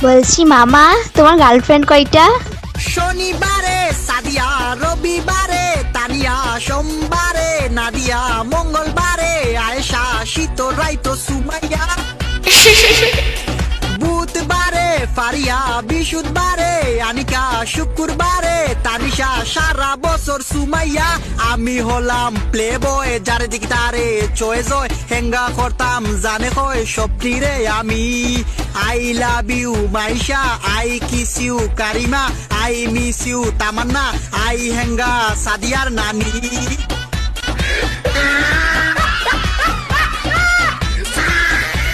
বলছি মামা, তোমার গার্লফ্রেন্ড কয়টা? শনিবারে সাদিয়া, রবিবারে তানিয়া, সোমবারে নাদিয়া, মঙ্গলবারে আয়েশা, শীত রাইতো সুমাইয়া, বুধবারে ফারিয়া, বৃহস্পতিবারে আনিকা, শুক্রবারে তানিশা, সারা বছর সুমাইয়া। আমি হলাম প্লে বয়, যারে দিকে তারে চয়েস হয়, হেঙ্গা করতাম জানে হয় সবটিরে আমি। I love you Maisha, I kiss you Karima, I miss you Tamanna, I হেঙ্গা সাদিয়ার নানি।